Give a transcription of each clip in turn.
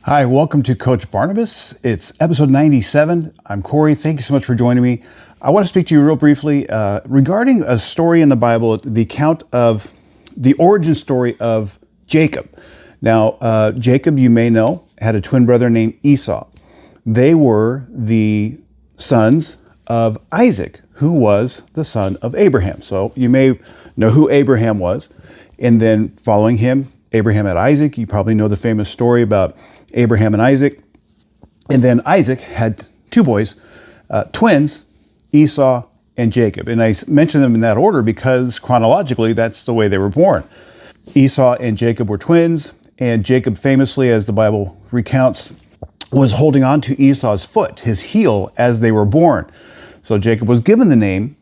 Hi, welcome to Coach Barnabas. It's episode 97. I'm Corey. Thank you so much for joining me. I want to speak to you real briefly regarding a story in the Bible, the account of the origin story of Jacob. Now, Jacob, you may know, had a twin brother named Esau. They were the sons of Isaac, who was the son of Abraham. So you may know who Abraham was. And then following him, Abraham had Isaac. You probably know the famous story about Abraham and Isaac. And then Isaac had two boys, twins, Esau and Jacob. And I mention them in that order because chronologically, that's the way they were born. Esau and Jacob were twins, and Jacob famously, as the Bible recounts, was holding on to Esau's foot, his heel, as they were born. So Jacob was given the name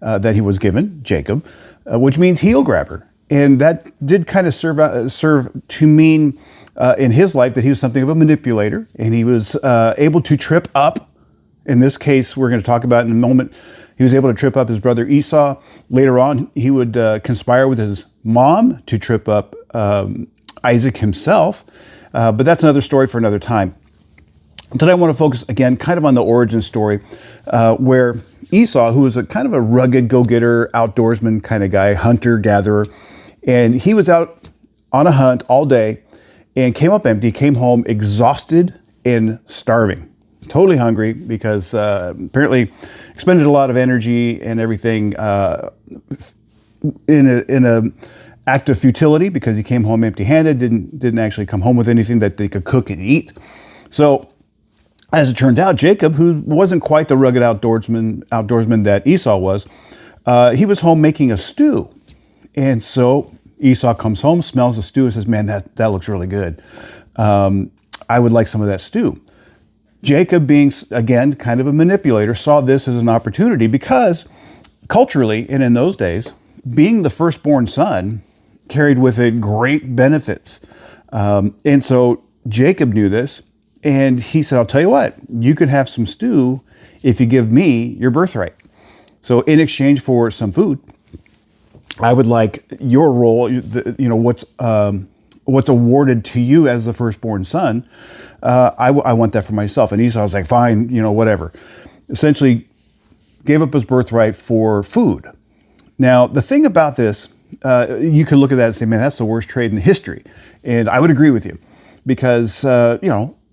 that he was given, Jacob, which means heel grabber. And that did kind of serve to mean in his life that he was something of a manipulator, and he was able to trip up. In this case, we're going to talk about in a moment, he was able to trip up his brother Esau. Later on, he would conspire with his mom to trip up Isaac himself. But that's another story for another time. Today I want to focus again kind of on the origin story where Esau, who was a kind of a rugged go-getter, outdoorsman kind of guy, hunter-gatherer, and he was out on a hunt all day and came up empty, came home exhausted and starving, totally hungry because apparently expended a lot of energy and everything in a act of futility because he came home empty-handed, didn't actually come home with anything that they could cook and eat. So as it turned out, Jacob, who wasn't quite the rugged outdoorsman that Esau was, he was home making a stew. And so Esau comes home, smells the stew, and says, man, that looks really good. I would like some of that stew. Jacob, being, again, kind of a manipulator, saw this as an opportunity because culturally, and in those days, being the firstborn son carried with it great benefits. And so Jacob knew this. And he said, I'll tell you what, you could have some stew if you give me your birthright. So in exchange for some food, I would like your role, what's awarded to you as the firstborn son. I want that for myself. And Esau was like, fine, whatever. Essentially gave up his birthright for food. Now, the thing about this, you could look at that and say, man, that's the worst trade in history. And I would agree with you because,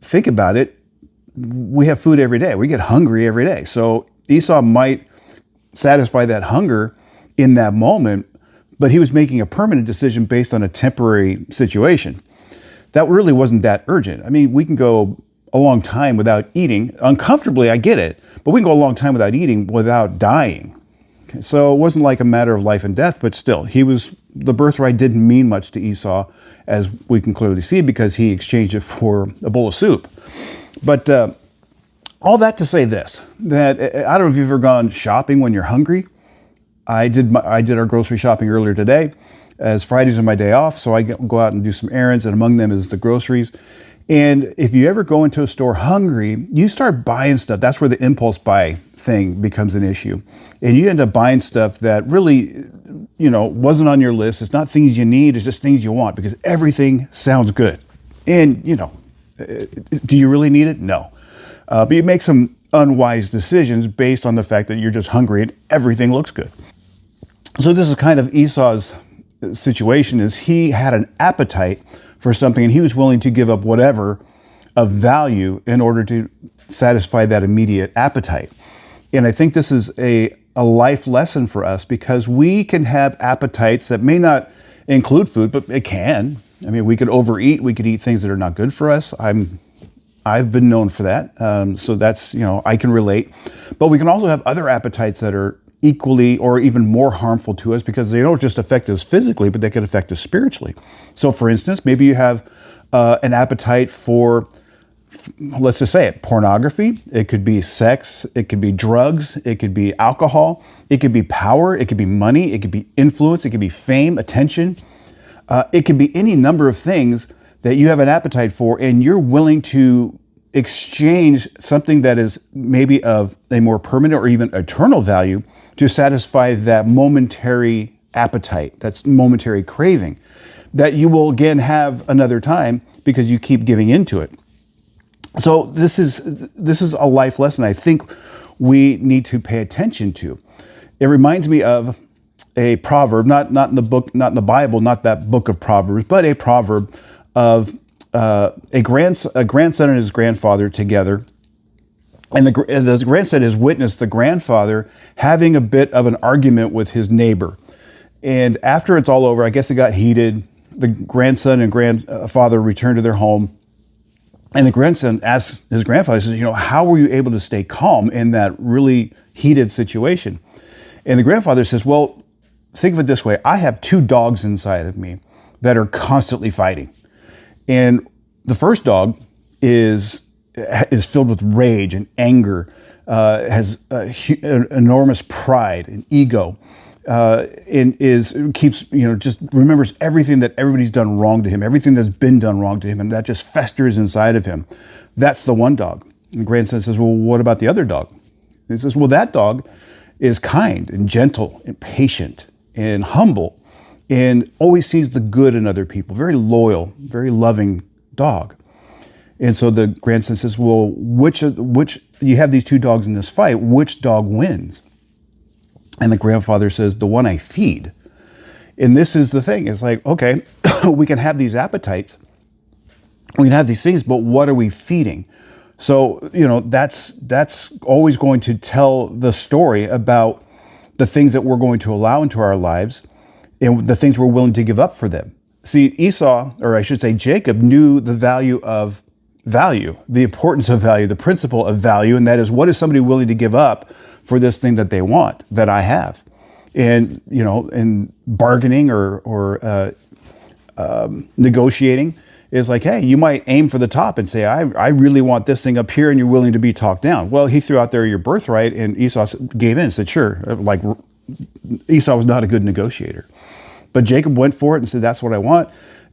think about it. We have food every day. We get hungry every day. So Esau might satisfy that hunger in that moment, but he was making a permanent decision based on a temporary situation. That really wasn't that urgent. I mean, we can go a long time without eating. Uncomfortably, I get it, but we can go a long time without eating without dying. Okay, so it wasn't like a matter of life and death, but still, the birthright didn't mean much to Esau, as we can clearly see, because he exchanged it for a bowl of soup. But all that to say this, that I don't know if you've ever gone shopping when you're hungry. I did our grocery shopping earlier today, as Fridays are my day off, so I go out and do some errands, and among them is the groceries. And if you ever go into a store hungry, you start buying stuff. That's where the impulse buy thing becomes an issue. And you end up buying stuff that really, wasn't on your list. It's not things you need, it's just things you want because everything sounds good. And, do you really need it? No. But you make some unwise decisions based on the fact that you're just hungry and everything looks good. So this is kind of Esau's situation, is he had an appetite for something and he was willing to give up whatever of value in order to satisfy that immediate appetite. And I think this is a life lesson for us because we can have appetites that may not include food, but it can. I mean, we could overeat, we could eat things that are not good for us. I've been known for that. So that's, I can relate. But we can also have other appetites that are equally or even more harmful to us because they don't just affect us physically, but they can affect us spiritually. So for instance, maybe you have an appetite for, let's just say it, pornography. It could be sex. It could be drugs. It could be alcohol. It could be power. It could be money. It could be influence. It could be fame, attention. It could be any number of things that you have an appetite for, and you're willing to exchange something that is maybe of a more permanent or even eternal value to satisfy that momentary appetite, that's momentary craving, that you will again have another time because you keep giving into it. So this is a life lesson I think we need to pay attention to. It reminds me of a proverb, not in the book, not in the Bible, not that book of Proverbs, but a proverb of a grandson and his grandfather together. And the grandson has witnessed the grandfather having a bit of an argument with his neighbor. And after it's all over, I guess it got heated. The grandson and grandfather returned to their home. And the grandson asks his grandfather, he says, how were you able to stay calm in that really heated situation? And the grandfather says, well, think of it this way. I have two dogs inside of me that are constantly fighting. And the first dog is filled with rage and anger, has enormous pride and ego, and just remembers everything that everybody's done wrong to him, everything that's been done wrong to him, and that just festers inside of him. That's the one dog. And the grandson says, well, what about the other dog? And he says, well, that dog is kind and gentle and patient and humble and always sees the good in other people, very loyal, very loving dog. And so the grandson says, well, which you have these two dogs in this fight, which dog wins? And the grandfather says, the one I feed. And this is the thing. It's like, okay, we can have these appetites, we can have these things, but what are we feeding? So, that's always going to tell the story about the things that we're going to allow into our lives and the things we're willing to give up for them. See, Esau, or I should say Jacob, knew the value of value, the importance of value, the principle of value, and that is, what is somebody willing to give up for this thing that they want, that I have? And, in bargaining or negotiating is like, hey, you might aim for the top and say, I really want this thing up here, and you're willing to be talked down. Well, he threw out there your birthright, and Esau gave in and said, sure. Like, Esau was not a good negotiator. But Jacob went for it and said, that's what I want.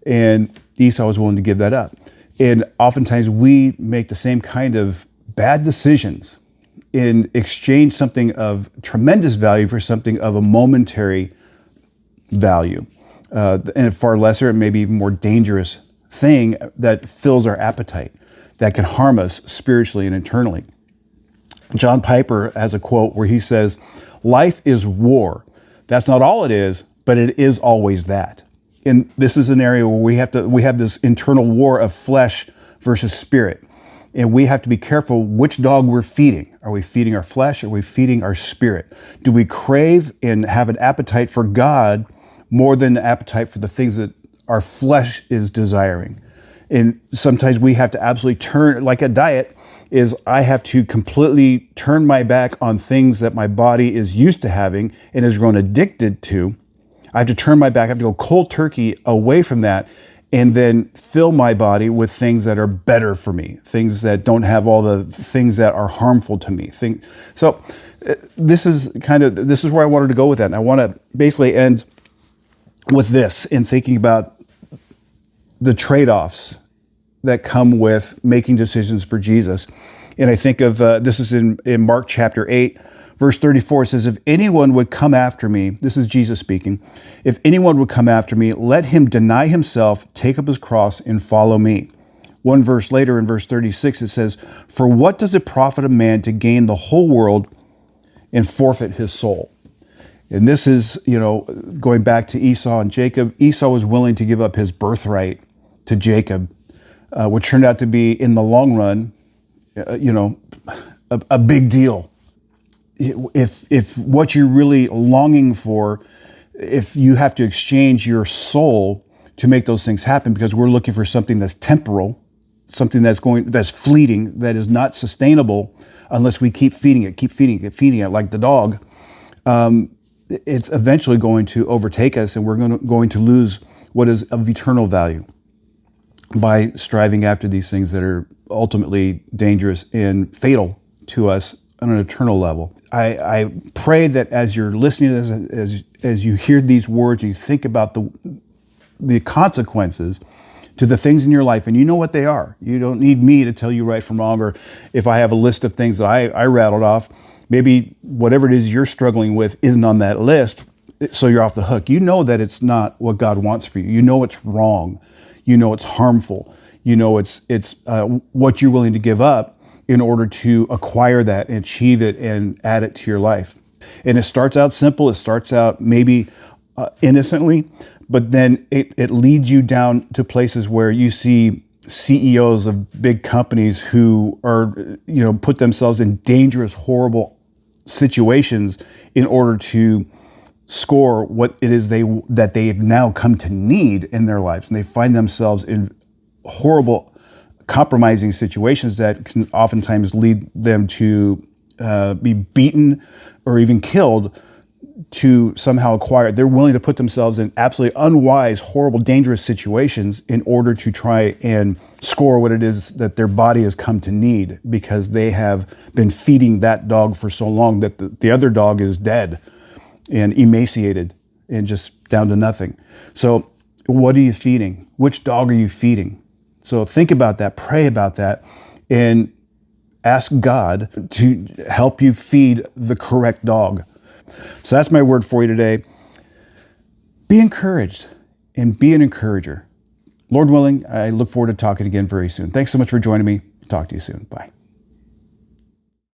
And Esau was willing to give that up. And oftentimes we make the same kind of bad decisions in exchange something of tremendous value for something of a momentary value. And far lesser, and maybe even more dangerous thing that fills our appetite, that can harm us spiritually and internally. John Piper has a quote where he says, life is war. That's not all it is, but it is always that. And this is an area where we have this internal war of flesh versus spirit. And we have to be careful which dog we're feeding. Are we feeding our flesh? Or are we feeding our spirit? Do we crave and have an appetite for God more than the appetite for the things that our flesh is desiring? And sometimes we have to absolutely turn, like a diet, is I have to completely turn my back on things that my body is used to having and has grown addicted to. I have to turn my back, I have to go cold turkey away from that, and then fill my body with things that are better for me, things that don't have all the things that are harmful to me. So this is where I wanted to go with that. And I want to basically end with this in thinking about the trade-offs that come with making decisions for Jesus. And I think of, this is in Mark chapter 8, verse 34, it says, if anyone would come after me, this is Jesus speaking, if anyone would come after me, let him deny himself, take up his cross, and follow me. One verse later, in verse 36, it says, for what does it profit a man to gain the whole world and forfeit his soul? And this is, going back to Esau and Jacob. Esau was willing to give up his birthright to Jacob, which turned out to be, in the long run, a big deal. If what you're really longing for, if you have to exchange your soul to make those things happen, because we're looking for something that's temporal, something that's fleeting, that is not sustainable unless we keep feeding it like the dog, it's eventually going to overtake us, and we're going to lose what is of eternal value by striving after these things that are ultimately dangerous and fatal to us on an eternal level. I pray that as you're listening to this, as you hear these words and you think about the consequences to the things in your life, and you know what they are. You don't need me to tell you right from wrong, or if I have a list of things that I rattled off, maybe whatever it is you're struggling with isn't on that list, so you're off the hook. You know that it's not what God wants for you. You know it's wrong. You know it's harmful. You know, it's what you're willing to give up in order to acquire that and achieve it and add it to your life. And it starts out simple. It starts out maybe innocently, but then it leads you down to places where you see CEOs of big companies who are, put themselves in dangerous, horrible situations in order to score what it is that they have now come to need in their lives. And they find themselves in horrible, compromising situations that can oftentimes lead them to be beaten or even killed to somehow acquire. They're willing to put themselves in absolutely unwise, horrible, dangerous situations in order to try and score what it is that their body has come to need, because they have been feeding that dog for so long that the other dog is dead and emaciated and just down to nothing. So what are you feeding? Which dog are you feeding? So think about that, pray about that, and ask God to help you feed the correct dog. So that's my word for you today. Be encouraged and be an encourager. Lord willing, I look forward to talking again very soon. Thanks so much for joining me. Talk to you soon. Bye.